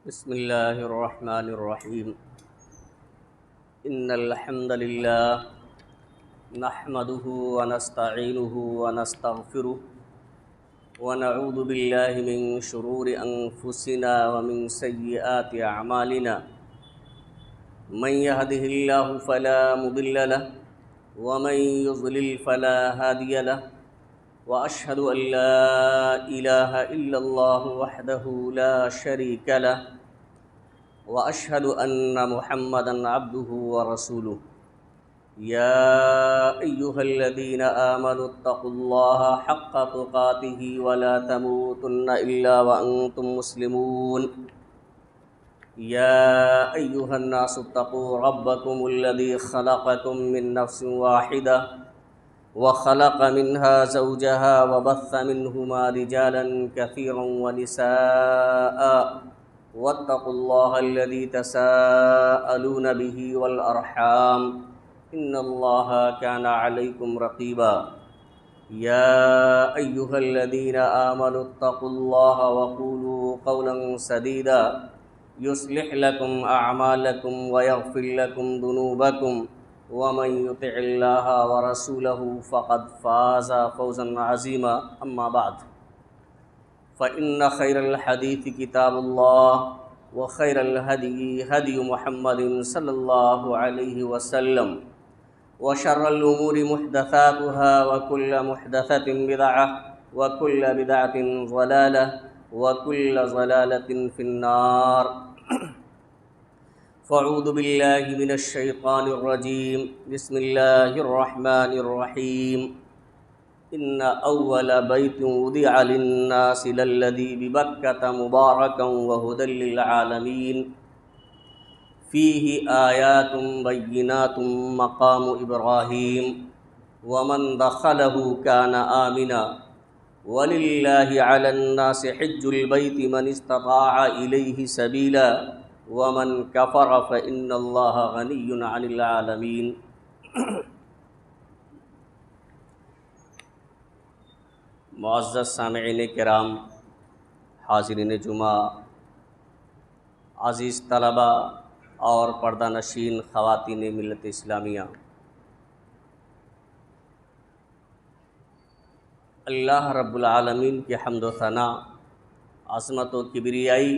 بسم اللہ الرحمن الرحیم ان الحمد للہ نحمده ونستعینه ونستغفره ونعوذ باللہ من شرور انفسنا ومن سیئات اعمالنا من يهده اللہ فلا مضل له ومن يضلل فلا هادی له واشهد ان لا الہ الا اللہ وحدہ لا شریک له واشهد ان محمدا عبده ورسوله يا ايها الذين امنوا اتقوا الله حق تقاته ولا تموتن الا وانتم مسلمون يا ايها الناس اتقوا ربكم الذي خلقكم من نفس واحده وخلق منها زوجها وبث منهما رجالا كثيرا ونساء واتقوا الله الذي تساءلون به والأرحام إن الله كان عليكم رقيبا يا أيها الذين آمنوا اتقوا الله وقولوا قولا سديدا يصلح لكم أعمالكم ويغفر لكم ذنوبكم ومن يطع الله ورسوله فقد فاز فوزا عظيما أما بعد فإن خير الحديث كتاب الله وخير الهدي هدي محمد صلى الله عليه وسلم وشر الأمور محدثاتها وكل محدثة بدعة وكل بدعة ضلالة وكل ضلالة في النار فاعوذ بالله من الشيطان الرجيم بسم الله الرحمن الرحيم ان اول بیت وضع للناس للذی ببکۃ مبارکا وہدی للعالمین فیہ آیات بینات مقام ابراہیم ومن دخلہ کان آمنا وللہ علی الناس حج البیت من استطاع الیہ سبیلا ومن کفر فإن اللہ غنی عن العالمین۔ معزز سامعین کرام، حاضرین جمعہ، عزیز طلبہ اور پردہ نشین خواتین ملت اسلامیہ، اللہ رب العالمین کی حمد و ثنا، عظمت و کبریائی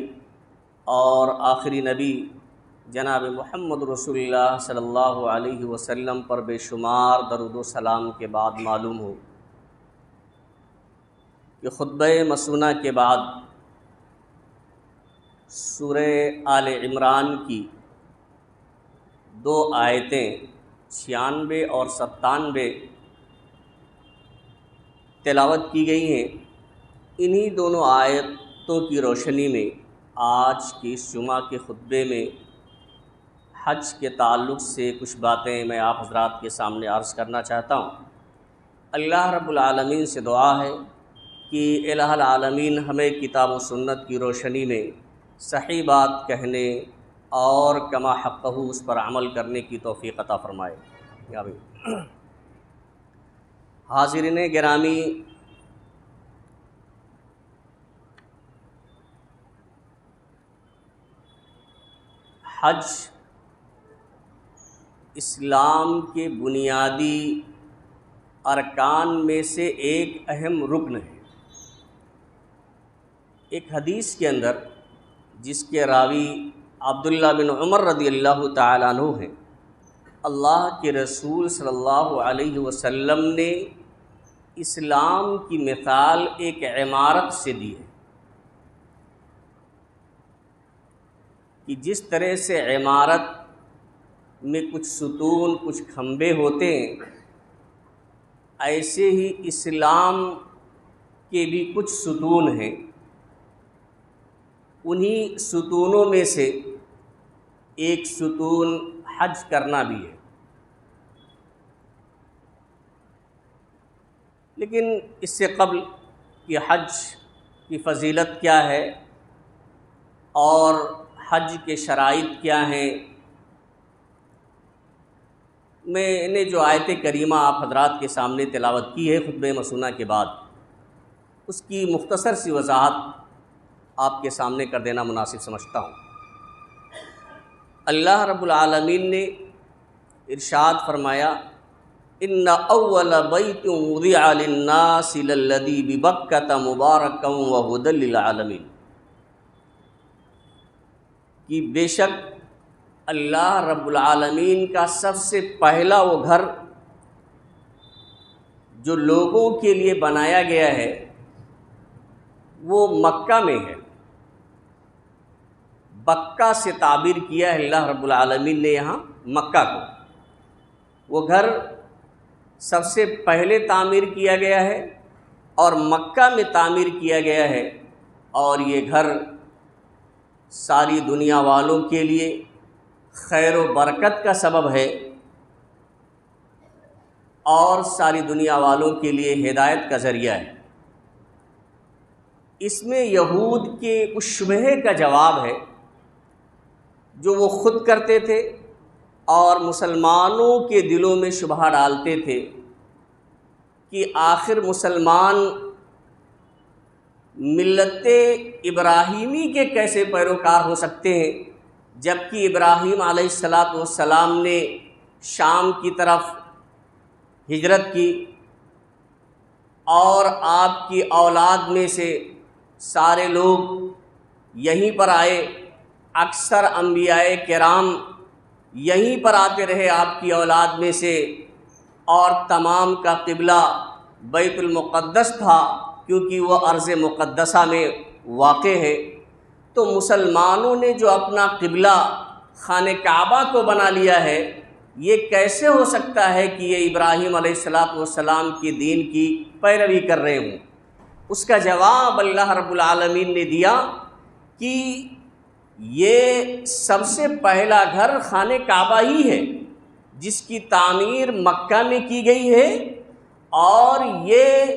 اور آخری نبی جناب محمد رسول اللہ صلی اللہ علیہ وسلم پر بے شمار درود و سلام کے بعد معلوم ہو کہ خطبہ مسونہ کے بعد سورہ آل عمران کی 2 آیتیں 96 اور 97 تلاوت کی گئی ہیں۔ انہی دونوں آیتوں کی روشنی میں آج کی اس جمعہ کے خطبے میں حج کے تعلق سے کچھ باتیں میں آپ حضرات کے سامنے عرض کرنا چاہتا ہوں۔ اللہ رب العالمین سے دعا ہے کہ الہ العالمین ہمیں کتاب و سنت کی روشنی میں صحیح بات کہنے اور کما حقہ اس پر عمل کرنے کی توفیق عطا فرمائے۔ آمین۔ حاضرین گرامی، حج اسلام کے بنیادی ارکان میں سے ایک اہم رکن ہے۔ ایک حدیث کے اندر جس کے راوی عبداللہ بن عمر رضی اللہ تعالیٰ عنہ ہیں، اللہ کے رسول صلی اللہ علیہ وسلم نے اسلام کی مثال ایک عمارت سے دی ہے کہ جس طرح سے عمارت میں کچھ ستون، کچھ کھمبے ہوتے ہیں، ایسے ہی اسلام کے بھی کچھ ستون ہیں۔ انہی ستونوں میں سے ایک ستون حج کرنا بھی ہے۔ لیکن اس سے قبل کہ حج کی فضیلت کیا ہے اور حج کے شرائط کیا ہیں، میں نے جو آیت کریمہ آپ حضرات کے سامنے تلاوت کی ہے خطبہ مسونہ کے بعد، اس کی مختصر سی وضاحت آپ کے سامنے کر دینا مناسب سمجھتا ہوں۔ اللہ رب العالمین نے ارشاد فرمایا ان اول بیت وضع للناس للذی ببکۃ مبارکا وہدی للعالمین، کہ بے شک اللہ رب العالمین کا سب سے پہلا وہ گھر جو لوگوں کے لیے بنایا گیا ہے وہ مکہ میں ہے۔ بکہ سے تعبیر کیا ہے اللہ رب العالمین نے یہاں مکہ کو۔ وہ گھر سب سے پہلے تعمیر کیا گیا ہے اور مکہ میں تعمیر کیا گیا ہے، اور یہ گھر ساری دنیا والوں کے لیے خیر و برکت کا سبب ہے اور ساری دنیا والوں کے لیے ہدایت کا ذریعہ ہے۔ اس میں یہود کے اس شبہے کا جواب ہے جو وہ خود کرتے تھے اور مسلمانوں کے دلوں میں شبہ ڈالتے تھے کہ آخر مسلمان ملت ابراہیمی کے کیسے پیروکار ہو سکتے ہیں، جبکہ ابراہیم علیہ السلام نے شام کی طرف ہجرت کی اور آپ کی اولاد میں سے سارے لوگ یہیں پر آئے، اکثر انبیاء کرام یہیں پر آتے رہے آپ کی اولاد میں سے، اور تمام کا قبلہ بیت المقدس تھا کیونکہ وہ ارض مقدسہ میں واقع ہے۔ تو مسلمانوں نے جو اپنا قبلہ خانہ کعبہ کو بنا لیا ہے، یہ کیسے ہو سکتا ہے کہ یہ ابراہیم علیہ السلام کے دین کی پیروی کر رہے ہوں؟ اس کا جواب اللہ رب العالمین نے دیا کہ یہ سب سے پہلا گھر خانہ کعبہ ہی ہے جس کی تعمیر مکہ میں کی گئی ہے، اور یہ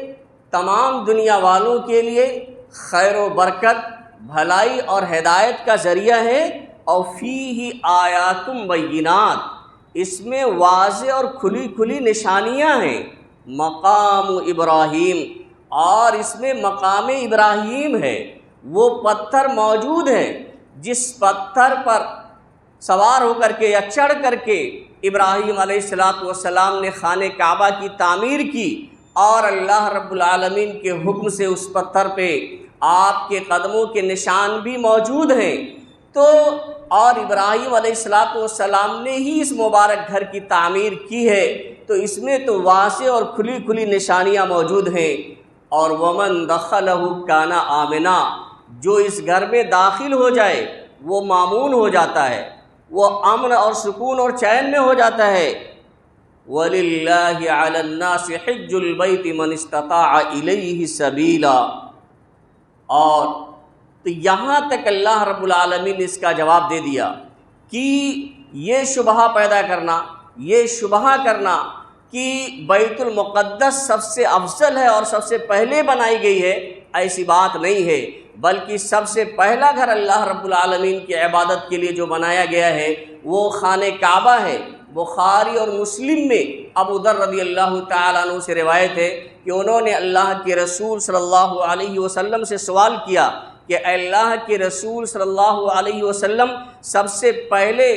تمام دنیا والوں کے لیے خیر و برکت، بھلائی اور ہدایت کا ذریعہ ہے۔ اور فیہ آیات بینات، اس میں واضح اور کھلی کھلی نشانیاں ہیں۔ مقام ابراہیم، اور اس میں مقام ابراہیم ہے، وہ پتھر موجود ہے جس پتھر پر سوار ہو کر کے یا چڑھ کر کے ابراہیم علیہ السلام نے خانہ کعبہ کی تعمیر کی، اور اللہ رب العالمین کے حکم سے اس پتھر پہ آپ کے قدموں کے نشان بھی موجود ہیں۔ تو اور ابراہیم علیہ السلام نے ہی اس مبارک گھر کی تعمیر کی ہے، تو اس میں تو واضح اور کھلی کھلی نشانیاں موجود ہیں۔ اور ومن دخلہ کان آمنا، جو اس گھر میں داخل ہو جائے وہ مامون ہو جاتا ہے، وہ امن اور سکون اور چین میں ہو جاتا ہے۔ وَلِلَّهِ عَلَى النَّاسِ حِجُّ الْبَيْتِ مَنِ اسْتَطَاعَ إِلَيْهِ سَبِيلًا، اور تو یہاں تک اللہ رب العالمین نے اس کا جواب دے دیا کہ یہ شبہ پیدا کرنا، یہ شبہ کرنا کہ بیت المقدس سب سے افضل ہے اور سب سے پہلے بنائی گئی ہے، ایسی بات نہیں ہے، بلکہ سب سے پہلا گھر اللہ رب العالمین کی عبادت کے لیے جو بنایا گیا ہے وہ خانہ کعبہ ہے۔ بخاری اور مسلم میں ابو ذر رضی اللہ تعالیٰ عنہ سے روایت ہے کہ انہوں نے اللہ کے رسول صلی اللہ علیہ وسلم سے سوال کیا کہ اے اللہ کے رسول صلی اللہ علیہ وسلم، سب سے پہلے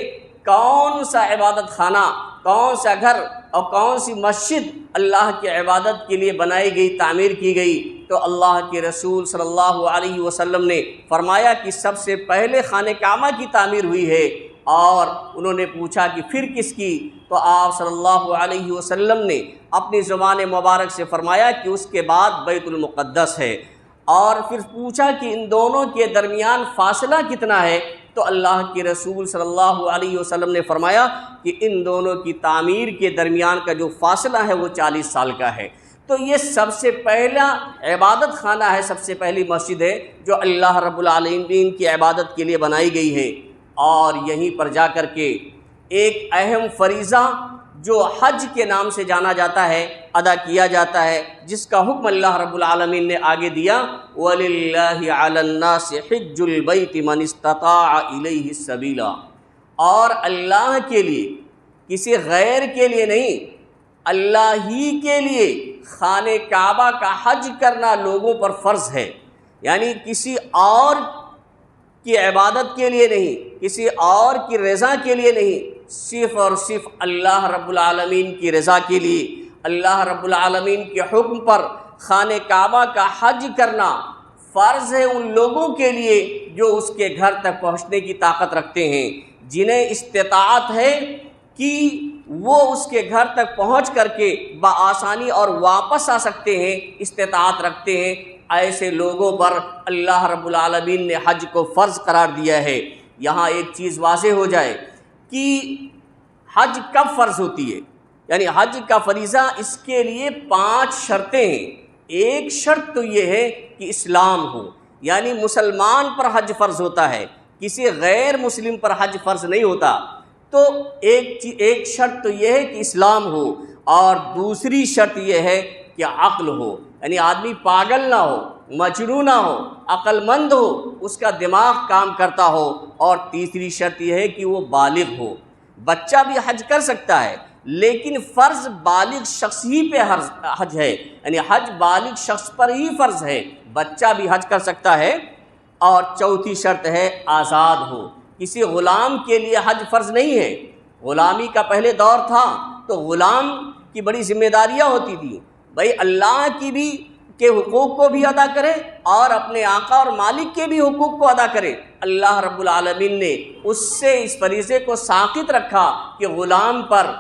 کون سا عبادت خانہ، کون سا گھر اور کون سی مسجد اللہ کی عبادت کے لیے بنائی گئی، تعمیر کی گئی؟ تو اللہ کے رسول صلی اللہ علیہ وسلم نے فرمایا کہ سب سے پہلے خانہ کعبہ کی تعمیر ہوئی ہے۔ اور انہوں نے پوچھا کہ پھر کس کی؟ تو آپ صلی اللہ علیہ وسلم نے اپنی زبان مبارک سے فرمایا کہ اس کے بعد بیت المقدس ہے۔ اور پھر پوچھا کہ ان دونوں کے درمیان فاصلہ کتنا ہے؟ تو اللہ کے رسول صلی اللہ علیہ وسلم نے فرمایا کہ ان دونوں کی تعمیر کے درمیان کا جو فاصلہ ہے وہ 40 سال کا ہے۔ تو یہ سب سے پہلا عبادت خانہ ہے، سب سے پہلی مسجد ہے جو اللہ رب العالمین کی عبادت کے لیے بنائی گئی ہے۔ اور یہیں پر جا کر کے ایک اہم فریضہ جو حج کے نام سے جانا جاتا ہے ادا کیا جاتا ہے، جس کا حکم اللہ رب العالمین نے آگے دیا، وَلِلَّهِ عَلَى النَّاسِ حِجُّ الْبَيْتِ مَنِ اسْتَطَاعَ إِلَيْهِ سَبِيلًا، اور اللہ کے لیے، کسی غیر کے لیے نہیں، اللہ ہی کے لیے خانہ کعبہ کا حج کرنا لوگوں پر فرض ہے۔ یعنی کسی اور کی عبادت کے لیے نہیں، کسی اور کی رضا کے لیے نہیں، صرف اور صرف اللہ رب العالمین کی رضا کے لیے، اللہ رب العالمین کے حکم پر خانہ کعبہ کا حج کرنا فرض ہے ان لوگوں کے لیے جو اس کے گھر تک پہنچنے کی طاقت رکھتے ہیں، جنہیں استطاعت ہے کہ وہ اس کے گھر تک پہنچ کر کے بآسانی اور واپس آ سکتے ہیں، استطاعت رکھتے ہیں۔ ایسے لوگوں پر اللہ رب العالمین نے حج کو فرض قرار دیا ہے۔ یہاں ایک چیز واضح ہو جائے کہ حج کب فرض ہوتی ہے، یعنی حج کا فریضہ اس کے لیے 5 شرطیں ہیں۔ ایک شرط تو یہ ہے کہ اسلام ہو، یعنی مسلمان پر حج فرض ہوتا ہے، کسی غیر مسلم پر حج فرض نہیں ہوتا۔ تو ایک شرط تو یہ ہے کہ اسلام ہو، اور دوسری شرط یہ ہے کہ عقل ہو، یعنی آدمی پاگل نہ ہو، مجنون نہ ہو، عقل مند ہو، اس کا دماغ کام کرتا ہو، اور تیسری شرط یہ ہے کہ وہ بالغ ہو۔ بچہ بھی حج کر سکتا ہے، لیکن فرض بالغ شخص ہی پہ حج ہے، یعنی حج بالغ شخص پر ہی فرض ہے، بچہ بھی حج کر سکتا ہے۔ اور چوتھی شرط ہے آزاد ہو، کسی غلام کے لیے حج فرض نہیں ہے۔ غلامی کا پہلے دور تھا تو غلام کی بڑی ذمہ داریاں ہوتی تھیں، بھائی اللہ کی بھی کے حقوق کو بھی ادا کرے اور اپنے آقا اور مالک کے بھی حقوق کو ادا کرے۔ اللہ رب العالمین نے اس سے اس فریضے کو ساقط رکھا کہ غلام پر،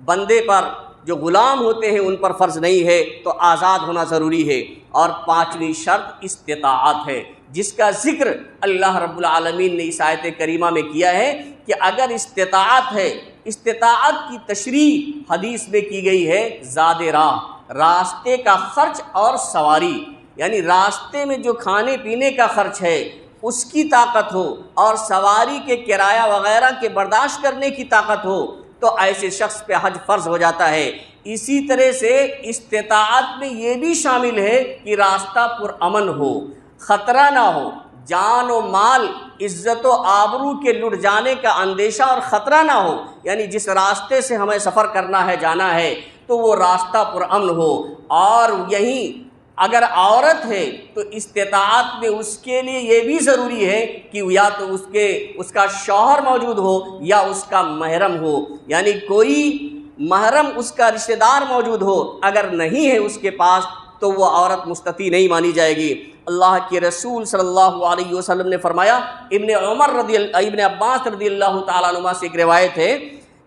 بندے پر، جو غلام ہوتے ہیں ان پر فرض نہیں ہے، تو آزاد ہونا ضروری ہے۔ اور 5ویں شرط استطاعت ہے، جس کا ذکر اللہ رب العالمین نے اس آیت کریمہ میں کیا ہے کہ اگر استطاعت ہے، استطاعت کی تشریح حدیث میں کی گئی ہے زاد راہ، راستے کا خرچ اور سواری، یعنی راستے میں جو کھانے پینے کا خرچ ہے اس کی طاقت ہو، اور سواری کے کرایہ وغیرہ کے برداشت کرنے کی طاقت ہو، تو ایسے شخص پہ حج فرض ہو جاتا ہے۔ اسی طرح سے استطاعت میں یہ بھی شامل ہے کہ راستہ پرامن ہو، خطرہ نہ ہو، جان و مال، عزت و آبرو کے لٹ جانے کا اندیشہ اور خطرہ نہ ہو، یعنی جس راستے سے ہمیں سفر کرنا ہے، جانا ہے، تو وہ راستہ پرامن ہو۔ اور یہیں اگر عورت ہے تو استطاعت میں اس کے لیے یہ بھی ضروری ہے کہ یا تو اس کا شوہر موجود ہو یا اس کا محرم ہو، یعنی کوئی محرم اس کا رشتہ دار موجود ہو، اگر نہیں ہے اس کے پاس تو وہ عورت مستطیع نہیں مانی جائے گی۔ اللہ کے رسول صلی اللہ علیہ وسلم نے فرمایا، ابن عباس رضی اللہ تعالیٰ عنہما سے ایک روایت ہے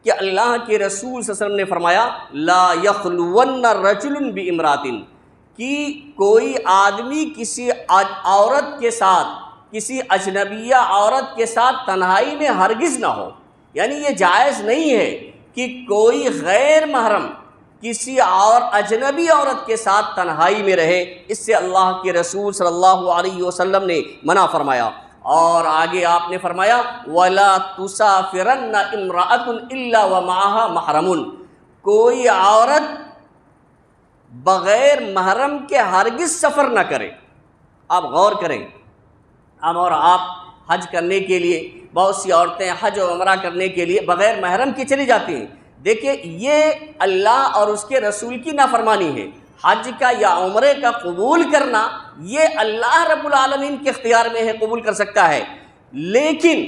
کہ اللہ کے رسول صلی اللہ علیہ وسلم نے فرمایا، لا یخلون رجل بامرأۃ، کہ کوئی آدمی کسی عورت کے ساتھ، کسی اجنبیہ عورت کے ساتھ تنہائی میں ہرگز نہ ہو، یعنی یہ جائز نہیں ہے کہ کوئی غیر محرم کسی اور اجنبی عورت کے ساتھ تنہائی میں رہے، اس سے اللہ کے رسول صلی اللہ علیہ وسلم نے منع فرمایا۔ اور آگے آپ نے فرمایا، وَلَا تُسَافِرَنَّ امْرَأَةٌ إِلَّا وَمَعَهَا مَحْرَمٌ، کوئی عورت بغیر محرم کے ہرگز سفر نہ کرے۔ آپ غور کریں، ہم اور آپ حج کرنے کے لیے، بہت سی عورتیں حج و عمرہ کرنے کے لیے بغیر محرم کے چلی جاتی ہیں۔ دیکھیں، یہ اللہ اور اس کے رسول کی نافرمانی ہے۔ حج کا یا عمرے کا قبول کرنا یہ اللہ رب العالمین کے اختیار میں ہے، قبول کر سکتا ہے، لیکن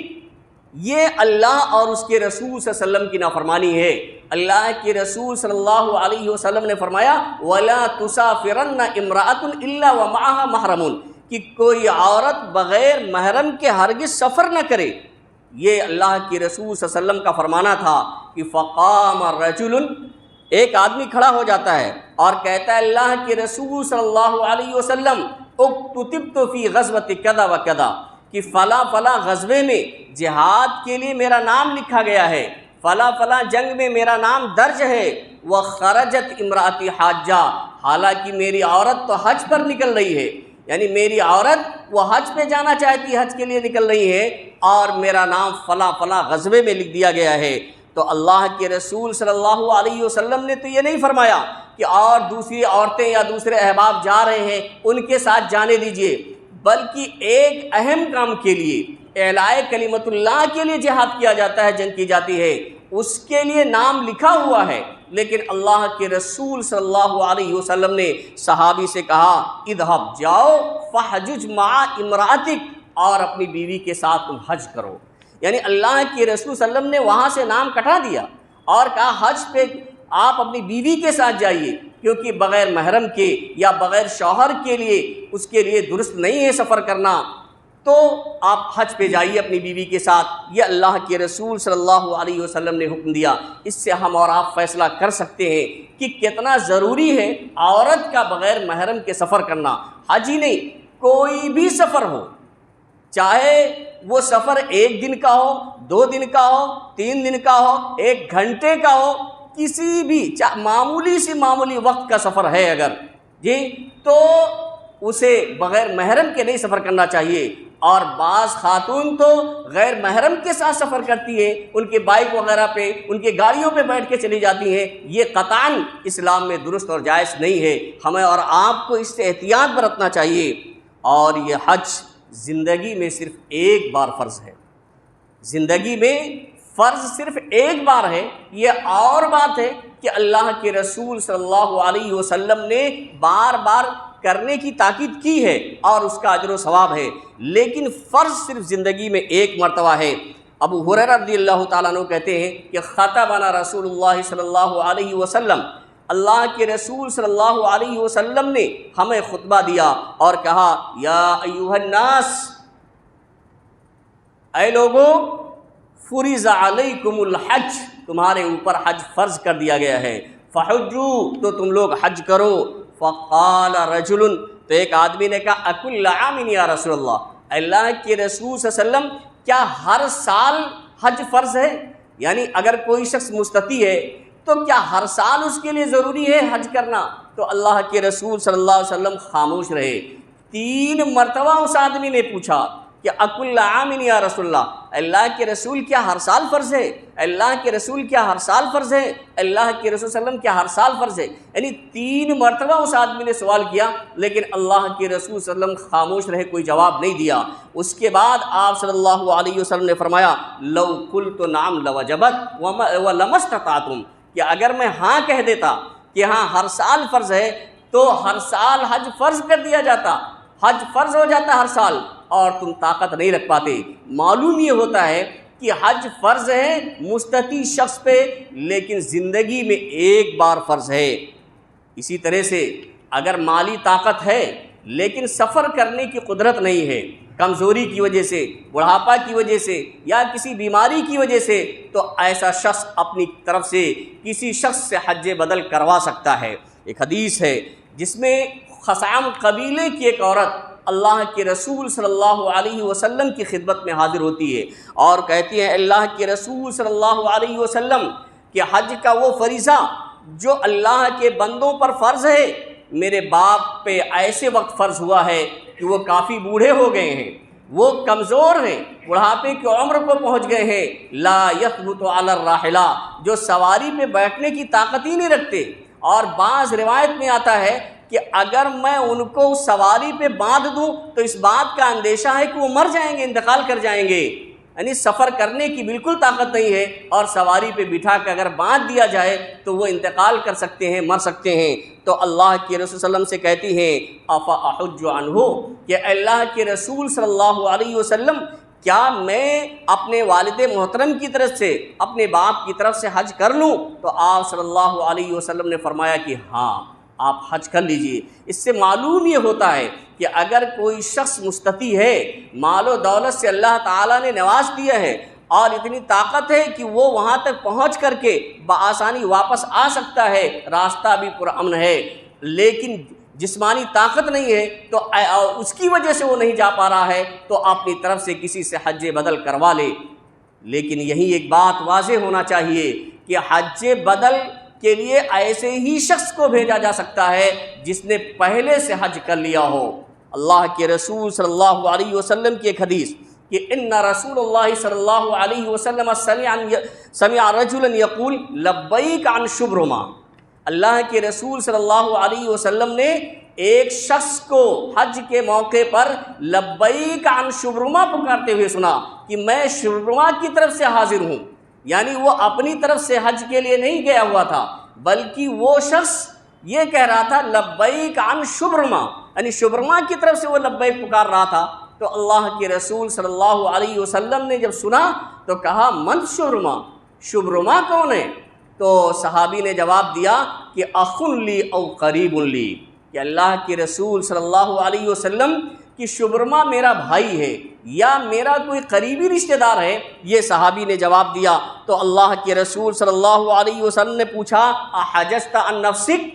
یہ اللہ اور اس کے رسول صلی اللہ علیہ وسلم کی نافرمانی ہے۔ اللہ کے رسول صلی اللہ علیہ وسلم نے فرمایا، وَلَا تُسَافِرَنَّ امْرَأَةٌ إِلَّا وَمَعَهَا مَحْرَمٌ، کہ کوئی عورت بغیر محرم کے ہرگز سفر نہ کرے۔ یہ اللہ کے رسول صلی اللہ علیہ وسلم کا فرمانا تھا کہ فقام الرجل، ایک آدمی کھڑا ہو جاتا ہے اور کہتا ہے، اللہ کے رسول صلی اللہ علیہ وسلم، اکتتبت فی غزوۃ کذا و کذا، کہ فلاں فلاں غزوے میں جہاد کے لیے میرا نام لکھا گیا ہے، فلاں فلاں جنگ میں میرا نام درج ہے، وخرجت امراتی حاجہ، حالانکہ میری عورت تو حج پر نکل رہی ہے، یعنی میری عورت وہ حج پہ جانا چاہتی ہے، حج کے لیے نکل رہی ہے، اور میرا نام فلاں فلاں غزوے میں لکھ دیا گیا ہے۔ تو اللہ کے رسول صلی اللہ علیہ وسلم نے تو یہ نہیں فرمایا کہ اور دوسری عورتیں یا دوسرے احباب جا رہے ہیں ان کے ساتھ جانے دیجئے، بلکہ ایک اہم کام کے لیے، اعلاء کلمت اللہ کے لیے جہاد کیا جاتا ہے، جنگ کی جاتی ہے، اس کے لیے نام لکھا ہوا ہے، لیکن اللہ کے رسول صلی اللہ علیہ وسلم نے صحابی سے کہا اذهب جاؤ فحجج مع امراتک، اور اپنی بیوی کے ساتھ تم حج کرو۔ یعنی اللہ کے رسول صلی اللہ علیہ وسلم نے وہاں سے نام کٹا دیا اور کہا حج پہ آپ اپنی بیوی کے ساتھ جائیے، کیونکہ بغیر محرم کے یا بغیر شوہر کے لیے اس کے لیے درست نہیں ہے سفر کرنا، تو آپ حج پہ جائیے اپنی بیوی کے ساتھ۔ یہ اللہ کے رسول صلی اللہ علیہ وسلم نے حکم دیا۔ اس سے ہم اور آپ فیصلہ کر سکتے ہیں کہ کتنا ضروری ہے عورت کا بغیر محرم کے سفر کرنا۔ حج ہی نہیں، کوئی بھی سفر ہو، چاہے وہ سفر 1 دن کا ہو، 2 دن کا ہو، 3 دن کا ہو، 1 گھنٹے کا ہو، کسی بھی معمولی سے معمولی وقت کا سفر ہے اگر تو اسے بغیر محرم کے نہیں سفر کرنا چاہیے۔ اور بعض خاتون تو غیر محرم کے ساتھ سفر کرتی ہیں، ان کے بائک وغیرہ پہ، ان کے گاڑیوں پہ بیٹھ کے چلی جاتی ہیں، یہ قطعاً اسلام میں درست اور جائز نہیں ہے۔ ہمیں اور آپ کو اس سے احتیاط برتنا چاہیے۔ اور یہ حج زندگی میں صرف ایک بار فرض ہے، زندگی میں فرض صرف ایک بار ہے۔ یہ اور بات ہے کہ اللہ کے رسول صلی اللہ علیہ وسلم نے بار بار کرنے کی تاکید کی ہے اور اس کا اجر و ثواب ہے، لیکن فرض صرف زندگی میں ایک مرتبہ ہے۔ ابو ہریرہ رضی اللہ تعالیٰ عنہ کہتے ہیں کہ خطبنا رسول اللہ صلی اللہ علیہ وسلم، اللہ کے رسول صلی اللہ علیہ وسلم نے ہمیں خطبہ دیا اور کہا یا ایھا الناس، اے لوگو، فرض علیکم الحج، تمہارے اوپر حج فرض کر دیا گیا ہے، فحجوا، تو تم لوگ حج کرو۔ فقال رجل، تو ایک آدمی نے کہا اکل عام یا رسول اللہ، اللہ کے رسول صلی اللہ علیہ وسلم کیا ہر سال حج فرض ہے؟ یعنی اگر کوئی شخص مستطیع ہے تو کیا ہر سال اس کے لیے ضروری ہے حج کرنا؟ تو اللہ کے رسول صلی اللہ علیہ وسلم خاموش رہے۔ 3 مرتبہ اس آدمی نے پوچھا کہ اکل عام یا رسول اللہ، اللہ کے رسول کیا ہر سال فرض ہے؟ اللہ کے رسول کیا ہر سال فرض ہے؟ اللہ کے رسول صلی اللہ علیہ وسلم کیا ہر سال فرض ہے؟ یعنی 3 مرتبہ اس آدمی نے سوال کیا، لیکن اللہ کے رسول صلی اللہ علیہ وسلم خاموش رہے، کوئی جواب نہیں دیا۔ اس کے بعد آپ صلی اللہ علیہ وسلم نے فرمایا لو قلت نعم لوجبت ولما استطعتم، کہ اگر میں ہاں کہہ دیتا کہ ہاں ہر سال فرض ہے تو ہر سال حج فرض کر دیا جاتا، حج فرض ہو جاتا ہر سال، اور تم طاقت نہیں رکھ پاتے۔ معلوم یہ ہوتا ہے کہ حج فرض ہے مستطیع شخص پہ، لیکن زندگی میں ایک بار فرض ہے۔ اسی طرح سے اگر مالی طاقت ہے لیکن سفر کرنے کی قدرت نہیں ہے، کمزوری کی وجہ سے، بڑھاپا کی وجہ سے یا کسی بیماری کی وجہ سے، تو ایسا شخص اپنی طرف سے کسی شخص سے حج بدل کروا سکتا ہے۔ ایک حدیث ہے جس میں خثعم قبیلے کی ایک عورت اللہ کے رسول صلی اللہ علیہ وسلم کی خدمت میں حاضر ہوتی ہے اور کہتی ہے اللہ کے رسول صلی اللہ علیہ وسلم کہ حج کا وہ فریضہ جو اللہ کے بندوں پر فرض ہے، میرے باپ پہ ایسے وقت فرض ہوا ہے کہ وہ کافی بوڑھے ہو گئے ہیں، وہ کمزور ہیں، بڑھاپے کی عمر کو پہنچ گئے ہیں، لا یثبت علی الراحلہ، جو سواری پہ بیٹھنے کی طاقت ہی نہیں رکھتے۔ اور بعض روایت میں آتا ہے کہ اگر میں ان کو سواری پہ باندھ دوں تو اس بات کا اندیشہ ہے کہ وہ مر جائیں گے، انتقال کر جائیں گے، یعنی سفر کرنے کی بالکل طاقت نہیں ہے، اور سواری پہ بٹھا کے اگر باندھ دیا جائے تو وہ انتقال کر سکتے ہیں، مر سکتے ہیں۔ تو اللہ کے رسول صلی اللہ علیہ وسلم سے کہتی ہیں افاحج عنہ، کہ اللہ کے رسول صلی اللہ علیہ وسلم کیا میں اپنے والد محترم کی طرف سے، اپنے باپ کی طرف سے حج کر لوں؟ تو آپ صلی اللہ علیہ وسلم نے فرمایا کہ ہاں آپ حج کر لیجئے۔ اس سے معلوم یہ ہوتا ہے کہ اگر کوئی شخص مستطیع ہے، مال و دولت سے اللہ تعالیٰ نے نواز دیا ہے اور اتنی طاقت ہے کہ وہ وہاں تک پہنچ کر کے بآسانی واپس آ سکتا ہے، راستہ بھی پرامن ہے، لیکن جسمانی طاقت نہیں ہے تو اس کی وجہ سے وہ نہیں جا پا رہا ہے، تو اپنی طرف سے کسی سے حج بدل کروا لے۔ لیکن یہی ایک بات واضح ہونا چاہیے کہ حج بدل کے لیے ایسے ہی شخص کو بھیجا جا سکتا ہے جس نے پہلے سے حج کر لیا ہو۔ اللہ کے رسول صلی اللہ علیہ وسلم کی ایک حدیث کہ ان رسول اللہ صلی اللہ علیہ وسلم سمع رجلا یقول لبیک عن شبرما، اللہ کے رسول صلی اللہ علیہ وسلم نے ایک شخص کو حج کے موقع پر لبیک عن شبرما پکارتے ہوئے سنا کہ میں شبرما کی طرف سے حاضر ہوں، یعنی وہ اپنی طرف سے حج کے لیے نہیں گیا ہوا تھا، بلکہ وہ شخص یہ کہہ رہا تھا لبیک عن شبرما، یعنی شبرما کی طرف سے وہ لبیک پکار رہا تھا۔ تو اللہ کے رسول صلی اللہ علیہ وسلم نے جب سنا تو کہا من شبرما، شبرما کون ہے؟ تو صحابی نے جواب دیا کہ اخ لی او قریب لی، کہ اللہ کے رسول صلی اللہ علیہ وسلم کہ شبرما میرا بھائی ہے یا میرا کوئی قریبی رشتہ دار ہے، یہ صحابی نے جواب دیا۔ تو اللہ کے رسول صلی اللہ علیہ وسلم نے پوچھا احججت عن نفسک،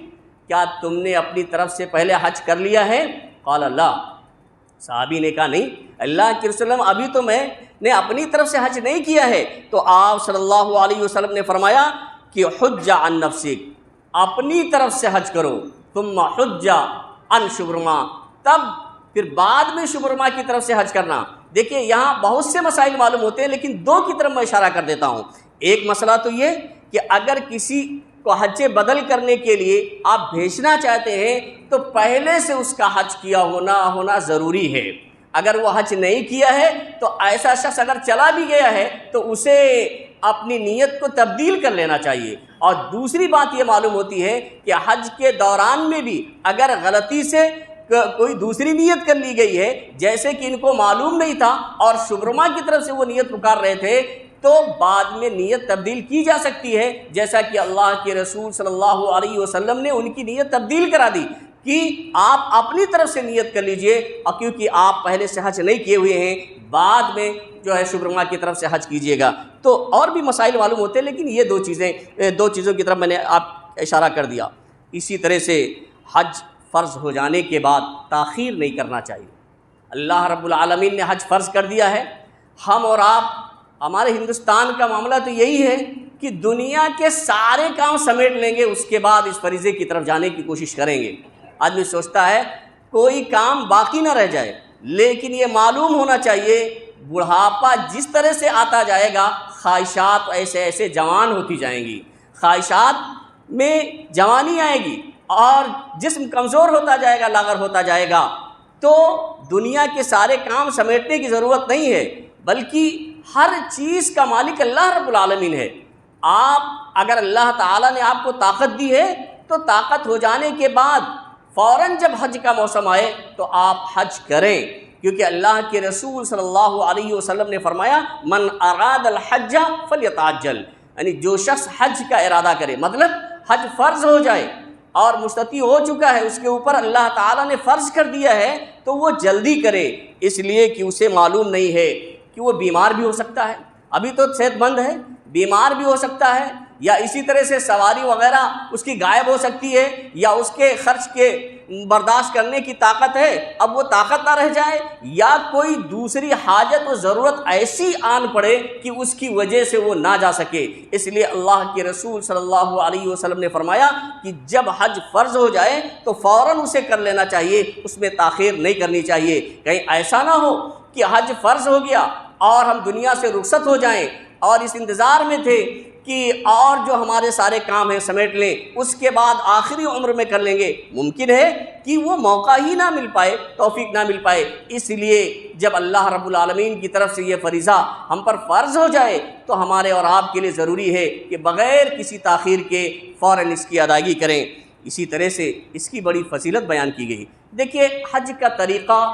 کیا تم نے اپنی طرف سے پہلے حج کر لیا ہے؟ قال لا، صحابی نے کہا نہیں اللہ کے رسول ابھی تو میں نے اپنی طرف سے حج نہیں کیا ہے۔ تو آپ صلی اللہ علیہ وسلم نے فرمایا کہ حج عن نفسک، اپنی طرف سے حج کرو، ثم حج عن شبرما، تب پھر بعد میں شبرما کی طرف سے حج کرنا۔ دیکھیے یہاں بہت سے مسائل معلوم ہوتے ہیں، لیکن دو کی طرف میں اشارہ کر دیتا ہوں۔ ایک مسئلہ تو یہ کہ اگر کسی کو حج بدل کرنے کے لیے آپ بھیجنا چاہتے ہیں تو پہلے سے اس کا حج کیا ہونا ضروری ہے۔ اگر وہ حج نہیں کیا ہے تو ایسا شخص اگر چلا بھی گیا ہے تو اسے اپنی نیت کو تبدیل کر لینا چاہیے۔ اور دوسری بات یہ معلوم ہوتی ہے کہ حج کے دوران میں بھی اگر غلطی سے کوئی دوسری نیت کر لی گئی ہے، جیسے کہ ان کو معلوم نہیں تھا اور شبرما کی طرف سے وہ نیت پکار رہے تھے، تو بعد میں نیت تبدیل کی جا سکتی ہے، جیسا کہ اللہ کے رسول صلی اللہ علیہ وسلم نے ان کی نیت تبدیل کرا دی کہ آپ اپنی طرف سے نیت کر لیجئے، اور کیونکہ آپ پہلے سے حج نہیں کیے ہوئے ہیں بعد میں جو ہے شبرما کی طرف سے حج کیجئے گا۔ تو اور بھی مسائل معلوم ہوتے ہیں، لیکن یہ دو چیزوں کی طرف میں نے آپ اشارہ کر دیا۔ اسی طرح سے حج فرض ہو جانے کے بعد تاخیر نہیں کرنا چاہیے۔ اللہ رب العالمین نے حج فرض کر دیا ہے، ہم اور آپ، ہمارے ہندوستان کا معاملہ تو یہی ہے کہ دنیا کے سارے کام سمیٹ لیں گے، اس کے بعد اس فریضے کی طرف جانے کی کوشش کریں گے۔ آدمی سوچتا ہے کوئی کام باقی نہ رہ جائے، لیکن یہ معلوم ہونا چاہیے بڑھاپا جس طرح سے آتا جائے گا خواہشات ایسے ایسے جوان ہوتی جائیں گی، خواہشات میں جوانی آئے گی اور جسم کمزور ہوتا جائے گا، لاغر ہوتا جائے گا۔ تو دنیا کے سارے کام سمیٹنے کی ضرورت نہیں ہے، بلکہ ہر چیز کا مالک اللہ رب العالمین ہے۔ آپ اگر اللہ تعالیٰ نے آپ کو طاقت دی ہے تو طاقت ہو جانے کے بعد فوراً جب حج کا موسم آئے تو آپ حج کریں، کیونکہ اللہ کے رسول صلی اللہ علیہ وسلم نے فرمایا من اراد الحج فلیتعجل، یعنی جو شخص حج کا ارادہ کرے، مطلب حج فرض ہو جائے اور مستطیع ہو چکا ہے، اس کے اوپر اللہ تعالیٰ نے فرض کر دیا ہے تو وہ جلدی کرے، اس لیے کہ اسے معلوم نہیں ہے کہ وہ بیمار بھی ہو سکتا ہے، ابھی تو صحت مند ہے، بیمار بھی ہو سکتا ہے، یا اسی طرح سے سواری وغیرہ اس کی غائب ہو سکتی ہے، یا اس کے خرچ کے برداشت کرنے کی طاقت ہے اب وہ طاقت نہ رہ جائے، یا کوئی دوسری حاجت و ضرورت ایسی آن پڑے کہ اس کی وجہ سے وہ نہ جا سکے۔ اس لیے اللہ کے رسول صلی اللہ علیہ وسلم نے فرمایا کہ جب حج فرض ہو جائے تو فوراً اسے کر لینا چاہیے، اس میں تاخیر نہیں کرنی چاہیے۔ کہیں ایسا نہ ہو کہ حج فرض ہو گیا اور ہم دنیا سے رخصت ہو جائیں اور اس انتظار میں تھے کہ اور جو ہمارے سارے کام ہیں سمیٹ لیں، اس کے بعد آخری عمر میں کر لیں گے، ممکن ہے کہ وہ موقع ہی نہ مل پائے، توفیق نہ مل پائے۔ اس لیے جب اللہ رب العالمین کی طرف سے یہ فریضہ ہم پر فرض ہو جائے تو ہمارے اور آپ کے لیے ضروری ہے کہ بغیر کسی تاخیر کے فوراً اس کی ادائیگی کریں۔ اسی طرح سے اس کی بڑی فضیلت بیان کی گئی۔ دیکھیے حج کا طریقہ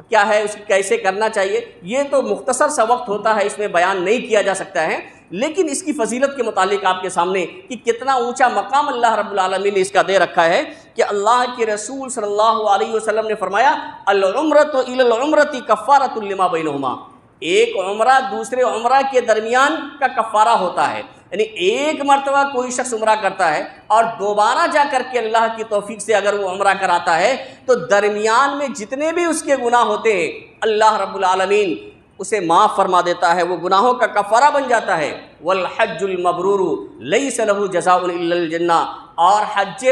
کیا ہے، اس کیسے کرنا چاہیے، یہ تو مختصر سا وقت ہوتا ہے، اس میں بیان نہیں کیا جا سکتا ہے، لیکن اس کی فضیلت کے متعلق آپ کے سامنے کہ کتنا اونچا مقام اللہ رب العالمین نے اس کا دے رکھا ہے کہ اللہ کے رسول صلی اللہ علیہ وسلم نے فرمایا العمرۃ الی العمرۃ کفارۃ لما بینہما، ایک عمرہ دوسرے عمرہ کے درمیان کا کفارہ ہوتا ہے، یعنی ایک مرتبہ کوئی شخص عمرہ کرتا ہے اور دوبارہ جا کر کے اللہ کی توفیق سے اگر وہ عمرہ کراتا ہے تو درمیان میں جتنے بھی اس کے گناہ ہوتے ہیں اللہ رب العالمین اسے معاف فرما دیتا ہے، وہ گناہوں کا کفارہ بن جاتا ہے۔ والحج المبرور لیس له جزاء الا الجنہ، اور حج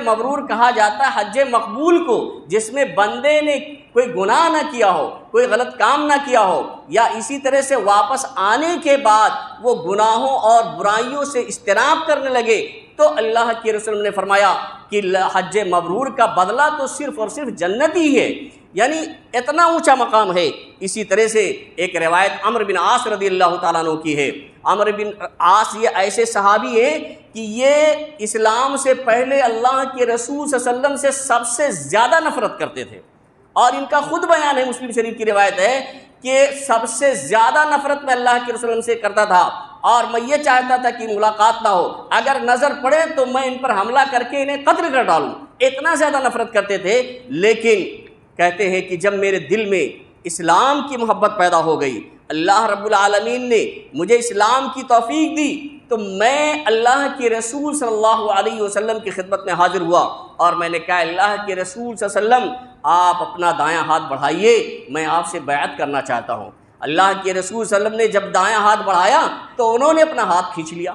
مبرور کہا جاتا ہے حج مقبول کو جس میں بندے نے کوئی گناہ نہ کیا ہو، کوئی غلط کام نہ کیا ہو، یا اسی طرح سے واپس آنے کے بعد وہ گناہوں اور برائیوں سے اجتناب کرنے لگے تو اللہ کے رسول نے فرمایا کہ حج مبرور کا بدلہ تو صرف اور صرف جنت ہی ہے۔ یعنی اتنا اونچا مقام ہے۔ اسی طرح سے ایک روایت عمرو بن عاص رضی اللہ تعالیٰ عنہ کی ہے۔ عمرو بن عاص یہ ایسے صحابی ہیں کہ یہ اسلام سے پہلے اللہ کے رسول صلی اللہ علیہ وسلم سے سب سے زیادہ نفرت کرتے تھے، اور ان کا خود بیان ہے، مسلم شریف کی روایت ہے کہ سب سے زیادہ نفرت میں اللہ کے رسول سے کرتا تھا، اور میں یہ چاہتا تھا کہ ملاقات نہ ہو، اگر نظر پڑے تو میں ان پر حملہ کر کے انہیں قتل کر ڈالوں، اتنا زیادہ نفرت کرتے تھے۔ لیکن کہتے ہیں کہ جب میرے دل میں اسلام کی محبت پیدا ہو گئی، اللہ رب العالمین نے مجھے اسلام کی توفیق دی، تو میں اللہ کے رسول صلی اللہ علیہ وسلم کی خدمت میں حاضر ہوا، اور میں نے کہا اللہ کے رسول صلی اللہ علیہ وسلم آپ اپنا دایاں ہاتھ بڑھائیے، میں آپ سے بیعت کرنا چاہتا ہوں۔ اللہ کے رسول صلی اللہ علیہ وسلم نے جب دایاں ہاتھ بڑھایا تو انہوں نے اپنا ہاتھ کھینچ لیا،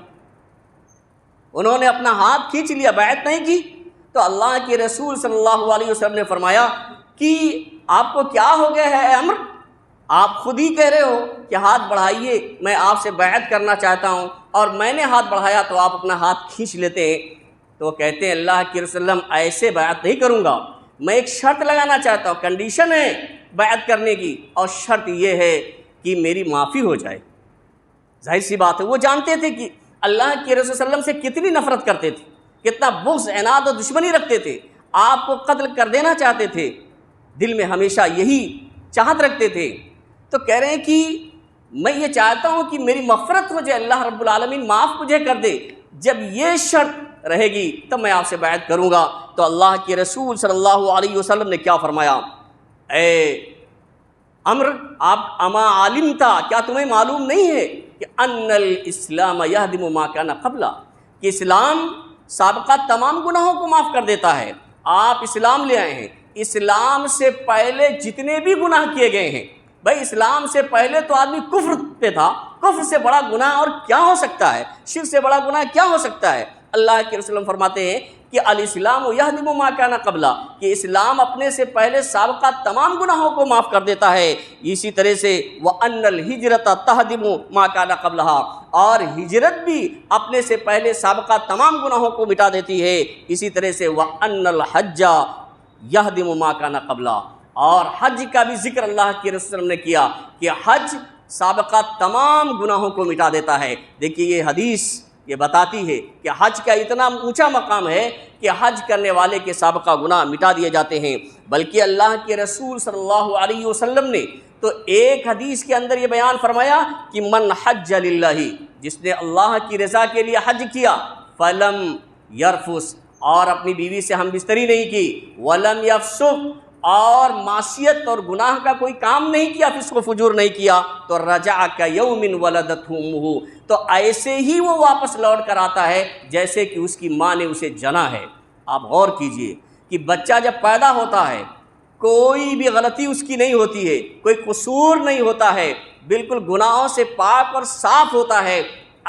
انہوں نے اپنا ہاتھ کھینچ لیا، بیعت نہیں کی۔ تو اللہ کے رسول صلی اللہ علیہ وسلم نے فرمایا کہ آپ کو کیا ہو گیا ہے اے عمر، آپ خود ہی کہہ رہے ہو کہ ہاتھ بڑھائیے، میں آپ سے بیعت کرنا چاہتا ہوں، اور میں نے ہاتھ بڑھایا تو آپ اپنا ہاتھ کھینچ لیتے ہیں۔ تو وہ کہتے ہیں اللہ کے رسول صلی اللہ علیہ وسلم ایسے بیعت نہیں کروں گا، میں ایک شرط لگانا چاہتا ہوں، کنڈیشن ہے بیعت کرنے کی، اور شرط یہ ہے کہ میری معافی ہو جائے۔ ظاہر سی بات ہے وہ جانتے تھے کہ اللہ کے رسول صلی اللہ علیہ وسلم سے کتنی نفرت کرتے تھے، کتنا بغض، عناد و دشمنی رکھتے تھے، آپ کو قتل کر دینا چاہتے تھے، دل میں ہمیشہ یہی چاہت رکھتے تھے۔ تو کہہ رہے ہیں کہ میں یہ چاہتا ہوں کہ میری مغفرت ہو جائے، اللہ رب العالمین معاف مجھے کر دے، جب یہ شرط رہے گی تب میں آپ سے بیعت کروں گا۔ تو اللہ کے رسول صلی اللہ علیہ وسلم نے کیا فرمایا، اے عمر آپ اما علمتا، کیا تمہیں معلوم نہیں ہے کہ ان الاسلام یہدم ما کان قبلہ، کہ اسلام سابقہ تمام گناہوں کو معاف کر دیتا ہے۔ آپ اسلام لے آئے ہیں، اسلام سے پہلے جتنے بھی گناہ کیے گئے ہیں، بھائی اسلام سے پہلے تو آدمی کفر پہ تھا، کفر سے بڑا گناہ اور کیا ہو سکتا ہے، شرک سے بڑا گناہ کیا ہو سکتا ہے۔ اللہ کے رسول فرماتے ہیں کہ الاسلام یہدم ما کان قبلہ، کہ اسلام اپنے سے پہلے سابقہ تمام گناہوں کو معاف کر دیتا ہے۔ اسی طرح سے وَأَنَّ الْهِجْرَةَ تَهْدِمُ مَا كَانَ قَبْلَهَا، اور ہجرت بھی اپنے سے پہلے سابقہ تمام گناہوں کو مٹا دیتی ہے۔ اسی طرح سے وَأَنَّ الْحَجَّ يَهْدِمُ مَا كَانَ قَبْلَهَا، اور حج کا بھی ذکر اللہ کے رسول نے کیا کہ حج سابقہ تمام گناہوں کو مٹا دیتا ہے۔ دیکھیے یہ حدیث یہ بتاتی ہے کہ حج کا اتنا اونچا مقام ہے کہ حج کرنے والے کے سابقہ گناہ مٹا دیے جاتے ہیں۔ بلکہ اللہ کے رسول صلی اللہ علیہ وسلم نے تو ایک حدیث کے اندر یہ بیان فرمایا کہ من حج للہ، جس نے اللہ کی رضا کے لیے حج کیا، فلم یرفس، اور اپنی بیوی سے ہم بستری نہیں کی، ولم یفسق، اور معصیت اور گناہ کا کوئی کام نہیں کیا، فسق و فجور نہیں کیا، تو رجع کیوم ولدتہ امہ، تو ایسے ہی وہ واپس لوٹ کر آتا ہے جیسے کہ اس کی ماں نے اسے جنا ہے۔ آپ غور کیجئے کہ بچہ جب پیدا ہوتا ہے کوئی بھی غلطی اس کی نہیں ہوتی ہے، کوئی قصور نہیں ہوتا ہے، بالکل گناہوں سے پاک اور صاف ہوتا ہے۔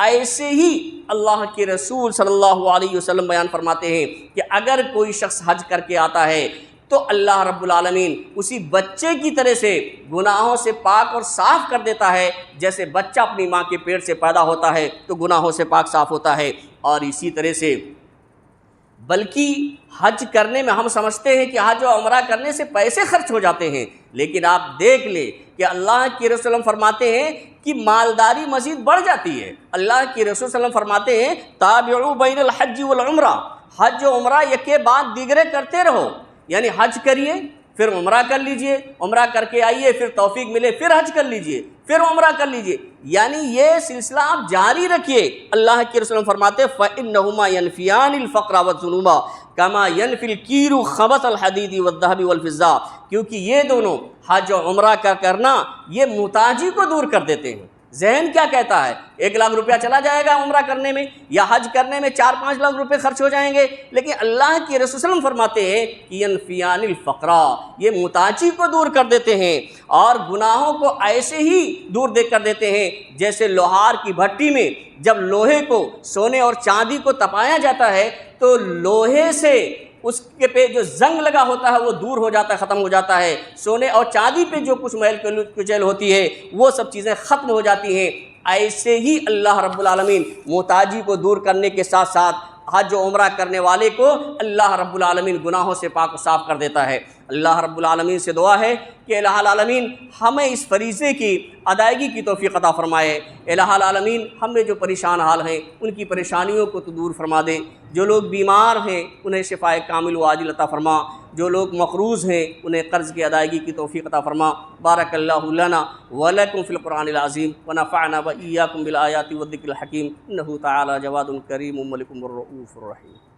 ایسے ہی اللہ کے رسول صلی اللہ علیہ وسلم بیان فرماتے ہیں کہ اگر کوئی شخص حج کر کے آتا ہے تو اللہ رب العالمین اسی بچے کی طرح سے گناہوں سے پاک اور صاف کر دیتا ہے، جیسے بچہ اپنی ماں کے پیٹ سے پیدا ہوتا ہے تو گناہوں سے پاک صاف ہوتا ہے۔ اور اسی طرح سے بلکہ حج کرنے میں ہم سمجھتے ہیں کہ حج و عمرہ کرنے سے پیسے خرچ ہو جاتے ہیں، لیکن آپ دیکھ لیں کہ اللہ کے رسول فرماتے ہیں کہ مالداری مزید بڑھ جاتی ہے۔ اللہ کے رسول صلی اللہ علیہ وسلم فرماتے ہیں تابعوا بین الحج والعمرہ، حج و عمرہ یکے بعد دیگرے کرتے رہو، یعنی حج کریے پھر عمرہ کر لیجئے، عمرہ کر کے آئیے، پھر توفیق ملے پھر حج کر لیجئے، پھر عمرہ کر لیجئے، یعنی یہ سلسلہ آپ جاری رکھیے۔ اللہ کے رسول فرماتے فَإِنَّهُمَا يَنْفِيَانِ الْفَقْرَ وَالذُّنُوبَ كَمَا يَنْفِي الْكِيرُ خَبَثَ الْحَدِيدِ وَالذَّهَبِ وَالْفِضَّةِ، کیونکہ یہ دونوں حج و عمرہ کا کرنا یہ محتاجی کو دور کر دیتے ہیں۔ ذہن کیا کہتا ہے 1 لاکھ روپیہ چلا جائے گا عمرہ کرنے میں یا حج کرنے میں 4-5 لاکھ روپے خرچ ہو جائیں گے، لیکن اللہ کے رسول صلی اللہ علیہ وسلم فرماتے ہیں کہ ینفیان الفقرا، یہ محتاجی کو دور کر دیتے ہیں اور گناہوں کو ایسے ہی دور کر دیتے ہیں جیسے لوہار کی بھٹی میں جب لوہے کو سونے اور چاندی کو تپایا جاتا ہے تو لوہے سے اس کے پہ جو زنگ لگا ہوتا ہے وہ دور ہو جاتا ہے، ختم ہو جاتا ہے، سونے اور چاندی پہ جو کچھ میل کچیل ہوتی ہے وہ سب چیزیں ختم ہو جاتی ہیں۔ ایسے ہی اللہ رب العالمین محتاجی کو دور کرنے کے ساتھ ساتھ حج و عمرہ کرنے والے کو اللہ رب العالمین گناہوں سے پاک و صاف کر دیتا ہے۔ اللہ رب العالمین سے دعا ہے کہ الہ العالمین ہمیں اس فریضے کی ادائیگی کی توفیق عطا فرمائے۔ الہ العالمین ہم میں جو پریشان حال ہیں ان کی پریشانیوں کو تو دور فرما دے، جو لوگ بیمار ہیں انہیں شفائے کامل و عاجل عطا فرما، جو لوگ مقروض ہیں انہیں قرض کی ادائیگی کی توفیق عطا فرما۔ بارک اللہ لنا ولکم فی القرآن العظیم ونفعنا وإیاکم بالآیات والذکر الحکیم، انہ تعالی جواد کریم ملک الرؤوف الرحیم۔